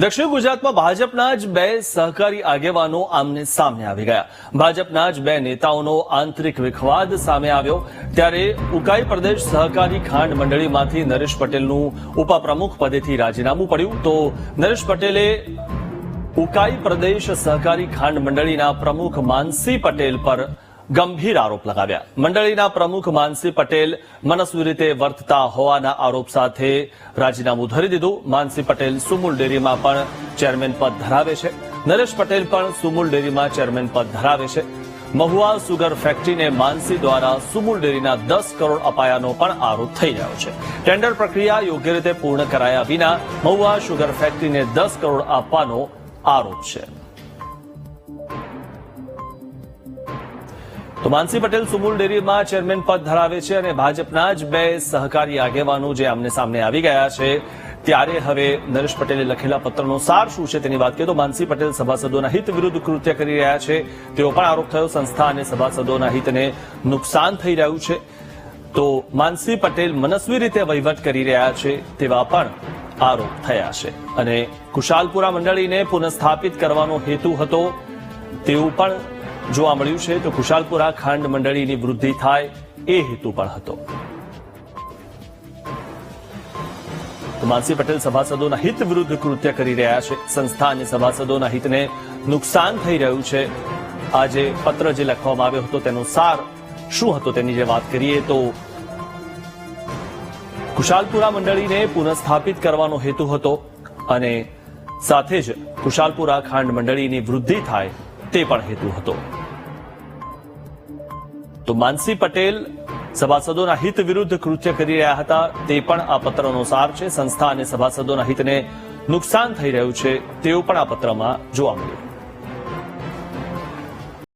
દક્ષિણ ગુજરાતમાં ભાજપના જ બે સહકારી આગેવાનો આમને સામે આવી ગયા। ભાજપના જ બે નેતાઓનો આંતરિક વિખવાદ સામે આવ્યો ત્યારે ઉકાઈ પ્રદેશ સહકારી ખાંડ મંડળીમાંથી નરેશ પટેલનું ઉપપ્રમુખ પદેથી રાજીનામું પડ્યું તો નરેશ પટેલે ઉકાઈ પ્રદેશ સહકારી ખાંડ મંડળીના પ્રમુખ માનસી પટેલ પર ગંભીર આરોપ લગાવ્યા। મંડળીના પ્રમુખ માનસી પટેલ મનસ્વી રીતે વર્તતા હોવાના આરોપ સાથે રાજીનામું ધરી દીધું। માનસી પટેલ સુમુલ ડેરીમાં પણ ચેરમેન પદ ધરાવે છે। નરેશ પટેલ પણ સુમુલ ડેરીમાં ચેરમેન પદ ધરાવે છે। મહુવા સુગર ફેક્ટરીને માનસી દ્વારા સુમુલ ડેરીના 10 કરોડ અપાયાનો પણ આરોપ થઈ રહ્યો છે। ટેન્ડર પ્રક્રિયા યોગ્ય રીતે પૂર્ણ કરાયા વિના મહુવા સુગર ફેક્ટરીને 10 કરોડ આપવાનો આરોપ છે। તો માનસી પટેલ સુમુલ ડેરીમાં ચેરમેન પદ ધરાવે છે અને ભાજપના જ બે સહકારી આગેવાનો જે આમને સામને આવી ગયા છે ત્યારે હવે નરેશ પટેલે લખેલા પત્રનો સાર શું છે તેની વાત કરીએ તો માનસી પટેલ સભાસદોના હિત વિરુદ્ધ કૃત્ય કરી રહ્યા છે તેવો પણ આરોપ થયો। સંસ્થા અને સભાસદોના હિતને નુકસાન થઈ રહ્યું છે તો માનસી પટેલ મનસ્વી રીતે વહીવટ કરી રહ્યા છે તેવા પણ આરોપ થયા છે અને કુશાલપુરા મંડળીને પુનઃસ્થાપિત કરવાનો હેતુ હતો તેવું પણ જોવા મળ્યું છે તો કુશાલપુરા ખાંડ મંડળીની વૃદ્ધિ થાય એ હેતુ પણ હતો। તો માનસી પટેલ સભાસદોના હિત વિરુદ્ધ કૃત્ય કરી રહ્યા છે। સંસ્થા અને સભાસદોના હિતને નુકસાન થઈ રહ્યું છે। આજે પત્ર જે લખવામાં આવ્યો હતો તેનો સાર શું હતો તેની જે વાત કરીએ તો કુશાલપુરા મંડળીને પુનઃસ્થાપિત કરવાનો હેતુ હતો અને સાથે જ કુશાલપુરા ખાંડ મંડળીની વૃદ્ધિ થાય તે પણ હેતુ હતો। તો માનસી પટેલ સભાસદોના હિત વિરુદ્ધ કૃત્ય કરી રહ્યા હતા તે પણ આ પત્રનો સાર છે। સંસ્થા અને સભાસદોના હિતને નુકસાન થઈ રહ્યું છે તેવું પણ આ પત્રમાં જોવા મળ્યું।